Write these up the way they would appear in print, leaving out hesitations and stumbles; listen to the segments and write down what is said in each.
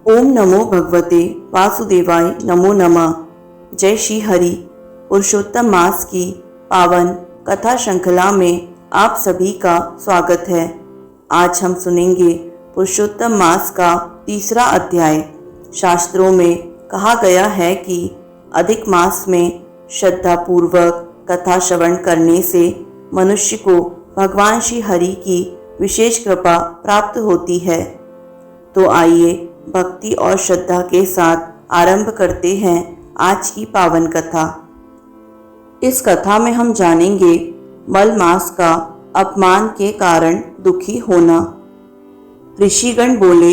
ओम नमो भगवते वासुदेवाय नमो नमः। जय श्री हरि। पुरुषोत्तम मास की पावन कथा श्रृंखला में आप सभी का स्वागत है। आज हम सुनेंगे पुरुषोत्तम मास का तीसरा अध्याय। शास्त्रों में कहा गया है कि अधिक मास में श्रद्धा पूर्वक कथा श्रवण करने से मनुष्य को भगवान श्री हरि की विशेष कृपा प्राप्त होती है। तो आइए भक्ति और श्रद्धा के साथ आरंभ करते हैं आज की पावन कथा। इस कथा में हम जानेंगे मल मास का अपमान के कारण दुखी होना। ऋषिगण बोले,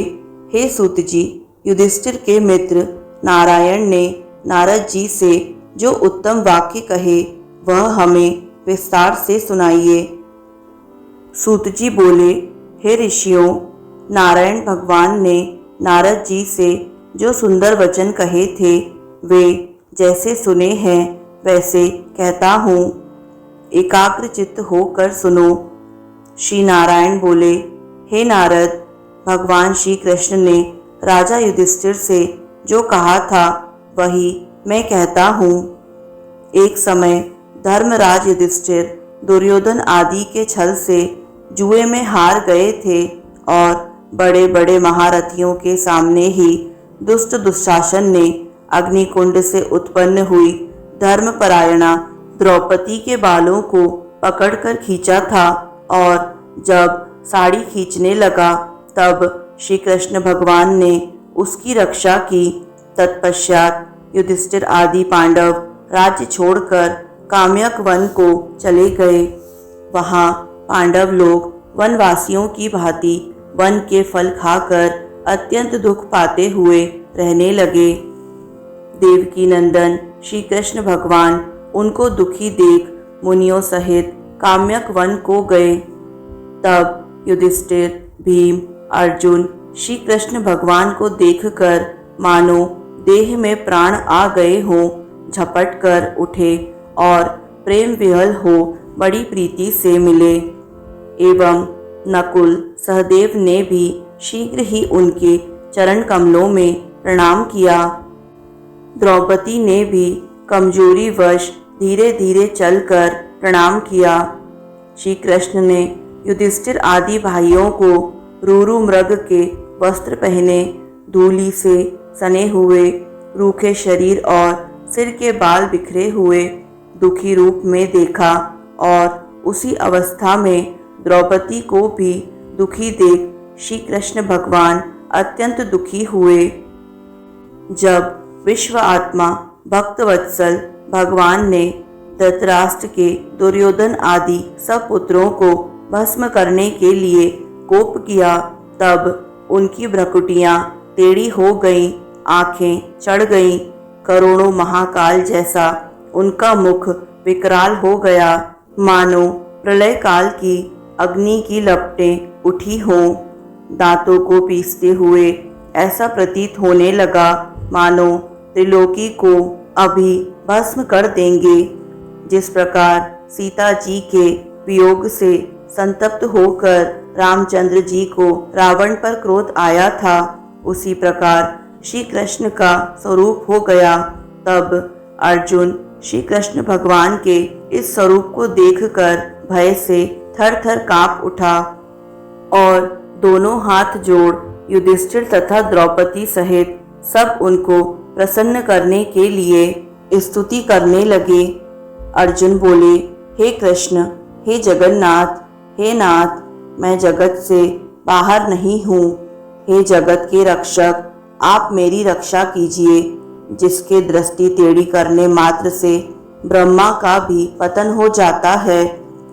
हे सूत जी, युधिष्ठिर के मित्र नारायण ने नारद जी से जो उत्तम वाक्य कहे वह हमें विस्तार से सुनाइए। सूत जी बोले, हे ऋषियों, नारायण भगवान ने नारद जी से जो सुंदर वचन कहे थे वे जैसे सुने हैं वैसे कहता हूँ, एकाग्र चित्त होकर सुनो। श्री नारायण बोले, हे नारद, भगवान श्री कृष्ण ने राजा युधिष्ठिर से जो कहा था वही मैं कहता हूँ। एक समय धर्मराज युधिष्ठिर दुर्योधन आदि के छल से जुए में हार गए थे और बड़े बड़े महारथियों के सामने ही दुष्ट दुशासन ने अग्निकुंड से उत्पन्न हुई धर्मपरायणा द्रौपदी के बालों को पकड़कर खींचा था और जब साड़ी खींचने लगा तब श्री कृष्ण भगवान ने उसकी रक्षा की। तत्पश्चात युधिष्ठिर आदि पांडव राज्य छोड़कर काम्यक वन को चले गए। वहां पांडव लोग वनवासियों की भांति वन के फल खाकर अत्यंत दुख पाते हुए रहने लगे। देवकी नंदन श्री कृष्ण भगवान उनको दुखी देख मुनियों सहित काम्यक वन को गए। तब युधिष्ठिर, भीम, अर्जुन श्री कृष्ण भगवान को देखकर मानो देह में प्राण आ गए हों झपट कर उठे और प्रेम विहल हो बड़ी प्रीति से मिले। एवं नकुल सहदेव ने भी शीघ्र ही उनके चरण कमलों में प्रणाम किया। द्रौपदी ने भी कमजोरी वश धीरे धीरे चलकर प्रणाम किया। श्री कृष्ण ने युधिष्ठिर आदि भाइयों को रूरु मृग के वस्त्र पहने, धूलि से सने हुए, रूखे शरीर और सिर के बाल बिखरे हुए दुखी रूप में देखा और उसी अवस्था में द्रौपदी को भी दुखी देख श्री कृष्ण भगवान अत्यंत दुखी हुए। जब विश्व आत्मा भक्तवत्सल भगवान ने धृतराष्ट्र के दुर्योधन आदि सब पुत्रों को भस्म करने के लिए कोप किया तब उनकी भ्रकुटियां टेढ़ी हो गईं, आंखें चढ़ गईं, करोड़ों महाकाल जैसा उनका मुख विकराल हो गया, मानो प्रलय काल की अग्नि की लपटें उठी हों। दांतों को पीसते हुए ऐसा प्रतीत होने लगा मानो त्रिलोकी को अभी भस्म कर देंगे। जिस प्रकार सीता जी के वियोग से संतप्त होकर रामचंद्र जी को रावण पर क्रोध आया था, उसी प्रकार श्री कृष्ण का स्वरूप हो गया। तब अर्जुन श्री कृष्ण भगवान के इस स्वरूप को देखकर भय से थर थर कांप उठा और दोनों हाथ जोड़ युधिष्ठिर तथा द्रौपदी सहित सब उनको प्रसन्न करने के लिए स्तुति करने लगे। अर्जुन बोले, हे कृष्ण, हे जगन्नाथ, हे नाथ, मैं जगत से बाहर नहीं हूँ। हे जगत के रक्षक, आप मेरी रक्षा कीजिए। जिसके दृष्टि टेढ़ी करने मात्र से ब्रह्मा का भी पतन हो जाता है,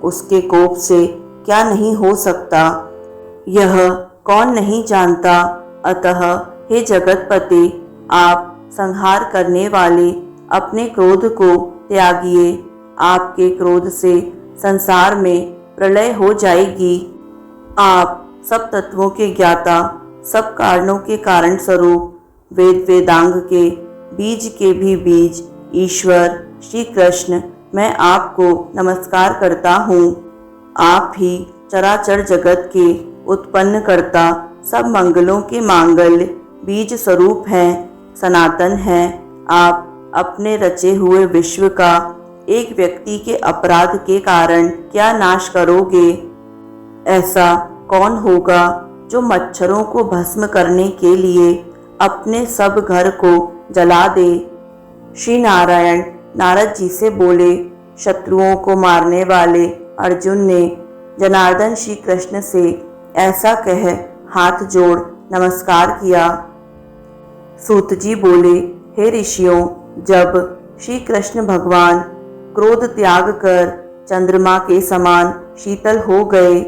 उसके कोप से क्या नहीं हो सकता, यह कौन नहीं जानता। अतः हे जगतपति, आप संहार करने वाले अपने क्रोध को त्यागिए। आपके क्रोध से संसार में प्रलय हो जाएगी। आप सब तत्वों के ज्ञाता, सब कारणों के कारण स्वरूप, वेद वेदांग के बीज के भी बीज ईश्वर श्री कृष्ण, मैं आपको नमस्कार करता हूँ। आप ही चराचर जगत के उत्पन्न करता, सब मंगलों के मांगल्य, बीज स्वरूप हैं, सनातन हैं। आप अपने रचे हुए विश्व का एक व्यक्ति के अपराध के कारण क्या नाश करोगे? ऐसा कौन होगा जो मच्छरों को भस्म करने के लिए अपने सब घर को जला दे? श्री नारायण नारद जी से बोले। शत्रुओं को मारने वाले अर्जुन ने जनार्दन श्री कृष्ण से ऐसा कह हाथ जोड़ नमस्कार किया। सूत जी बोले, हे ऋषियों, जब श्री कृष्ण भगवान क्रोध त्याग कर चंद्रमा के समान शीतल हो गए,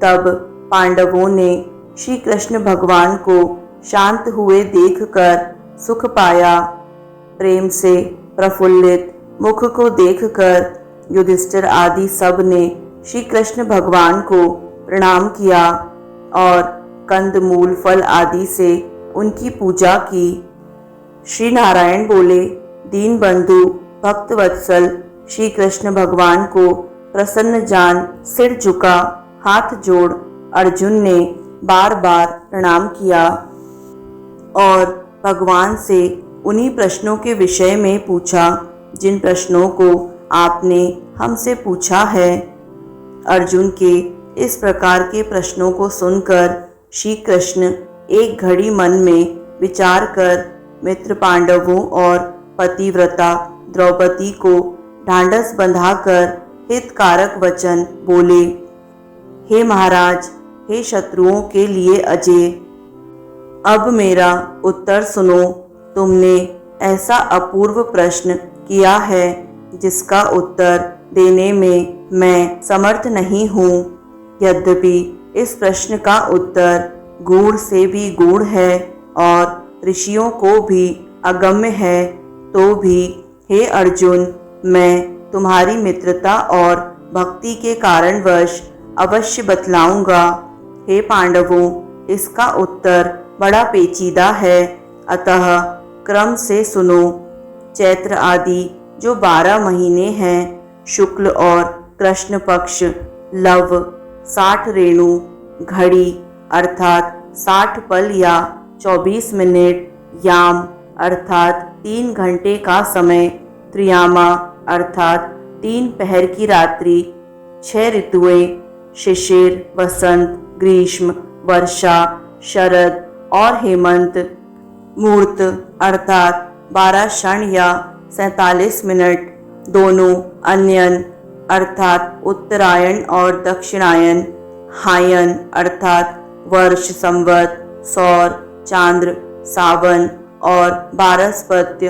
तब पांडवों ने श्री कृष्ण भगवान को शांत हुए देखकर सुख पाया। प्रेम से प्रफुल्लित मुख को देखकर युधिष्ठिर आदि सब ने श्री कृष्ण भगवान को प्रणाम किया और कंदमूल फल आदि से उनकी पूजा की। श्री नारायण बोले, दीन बंधु भक्त वत्सल श्री कृष्ण भगवान को प्रसन्न जान सिर झुका हाथ जोड़ अर्जुन ने बार बार प्रणाम किया और भगवान से उन्हीं प्रश्नों के विषय में पूछा जिन प्रश्नों को आपने हमसे पूछा है। अर्जुन के इस प्रकार के प्रश्नों को सुनकर श्री कृष्ण एक घड़ी मन में विचार कर मित्र पांडवों और पतिव्रता द्रौपदी को ढांढस बंधाकर हितकारक वचन बोले। हे महाराज, हे शत्रुओं के लिए अजय, अब मेरा उत्तर सुनो। तुमने ऐसा अपूर्व प्रश्न किया है जिसका उत्तर देने में मैं समर्थ नहीं हूँ। यद्यपि इस प्रश्न का उत्तर गूढ़ से भी गूढ़ है और ऋषियों को भी अगम्य है, तो भी हे अर्जुन, मैं तुम्हारी मित्रता और भक्ति के कारणवश अवश्य बतलाऊंगा। हे पांडवों, इसका उत्तर बड़ा पेचीदा है, अतः क्रम से सुनो। चैत्र आदि जो 12 महीने हैं, शुक्ल और कृष्ण पक्ष, लव 60 रेणु, घड़ी अर्थात 60 पल या 24 मिनट, याम अर्थात 3 घंटे का समय, त्रियामा अर्थात 3 पहर की रात्रि, 6 ऋतुएं, शिशिर, वसंत, ग्रीष्म, वर्षा, शरद और हेमंत, मुहूर्त अर्थात 12 क्षण या 47 मिनट, दोनों अन्यन अर्थात उत्तरायण और दक्षिणायन, हायन अर्थात वर्ष, संवत, सौर, चांद्र, सावन और बारहस्पत्य,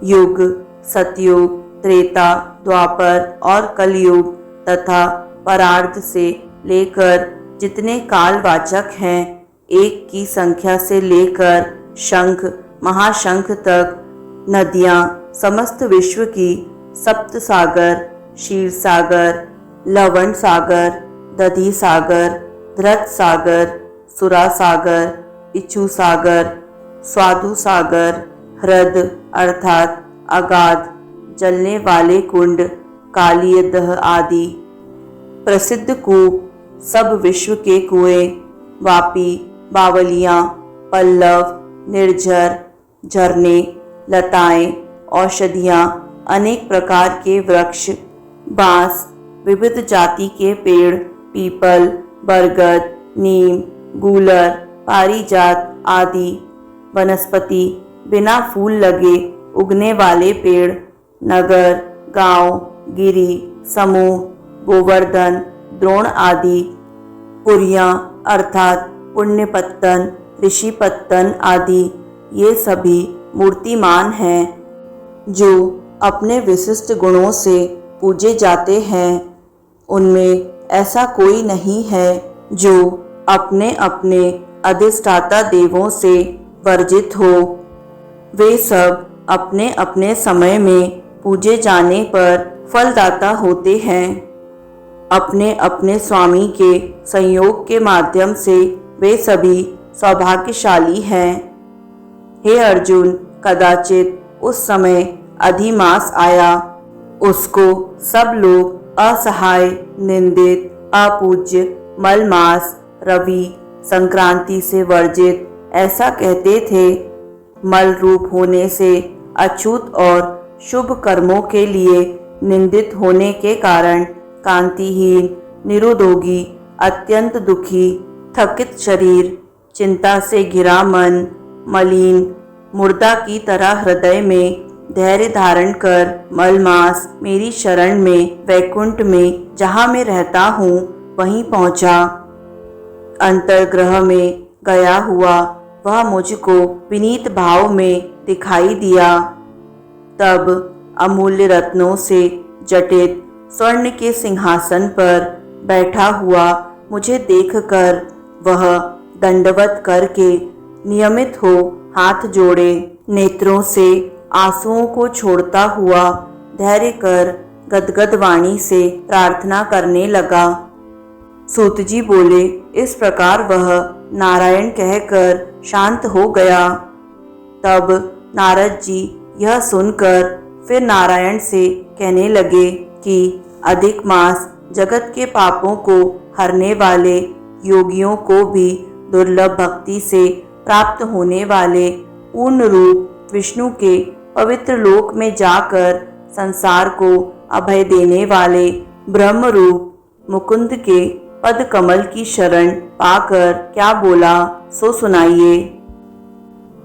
युग, सतयुग, त्रेता, द्वापर और कलयुग तथा परार्ध से लेकर जितने कालवाचक हैं, एक की संख्या से लेकर शंख महाशंख तक, नदियाँ समस्त विश्व की, सप्त सागर, क्षीर सागर, लवण सागर, दधि सागर, धृत सागर, सुरा सागर, इच्छु सागर, स्वादु सागर, ह्रद अर्थात अगाध, जलने वाले कुंड, कालीय दह आदि, प्रसिद्ध कूप, सब विश्व के कुएं, वापी, बावलियाँ, पल्लव, निर्झर, झरने, लताएं, औषधियाँ, अनेक प्रकार के वृक्ष, बांस, विविध जाति के पेड़, पीपल, बरगद, नीम, गूलर, पारिजात आदि, वनस्पति, बिना फूल लगे उगने वाले पेड़, नगर, गांव, गिरी, समूह, गोवर्धन, द्रोण आदि, पुरियां अर्थात पुण्यपत्तन, ऋषिपत्तन आदि, ये सभी मूर्तिमान हैं जो अपने विशिष्ट गुणों से पूजे जाते हैं। उनमें ऐसा कोई नहीं है जो अपने अपने अधिष्ठाता देवों से वर्जित हो। वे सब अपने अपने समय में पूजे जाने पर फलदाता होते हैं। अपने अपने स्वामी के संयोग के माध्यम से वे सभी सौभाग्यशाली हैं। हे अर्जुन, कदाचित उस समय अधिमास आया, उसको सब लोग असहाय, निंदित, अपूज्य, मलमास, रवि, संक्रांति से वर्जित, ऐसा कहते थे। मल रूप होने से अछूत और शुभ कर्मों के लिए निंदित होने के कारण कांतिहीन, निरुद्योगी, अत्यंत दुखी, थकित शरीर, चिंता से घिरा मन, मलिन मुर्दा की तरह हृदय में धैर्य धारण कर मलमास मेरी शरण में वैकुंठ में जहाँ मैं रहता हूँ वहीं पहुँचा। अंतर्ग्रह में गया हुआ वह मुझको विनीत भाव में दिखाई दिया। तब अमूल्य रत्नों से जटित स्वर्ण के सिंहासन पर बैठा हुआ मुझे देखकर वह दंडवत करके नियमित हो हाथ जोड़े नेत्रों से आंसुओं को छोड़ता हुआ धैर्य कर गदगद वाणी से प्रार्थना करने लगा। सूत जी बोले, इस प्रकार वह नारायण कहकर शांत हो गया। तब नारद जी यह सुनकर फिर नारायण से कहने लगे कि अधिक मास जगत के पापों को हरने वाले योगियों को भी दुर्लभ भक्ति से प्राप्त होने वाले पूर्ण रूप विष्णु के पवित्र लोक में जाकर संसार को अभय देने वाले ब्रह्म रूप मुकुंद के पद कमल की शरण पाकर क्या बोला सो सुनाइए।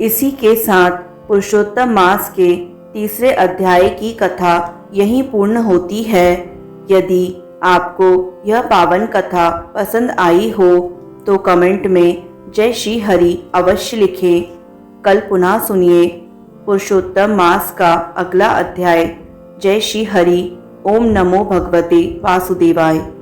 इसी के साथ पुरुषोत्तम मास के तीसरे अध्याय की कथा यहीं पूर्ण होती है। यदि आपको यह पावन कथा पसंद आई हो तो कमेंट में जय श्री हरि अवश्य लिखें। कल पुनः सुनिए पुरुषोत्तम मास का अगला अध्याय। जय श्री हरि। ओम नमो भगवते वासुदेवाय।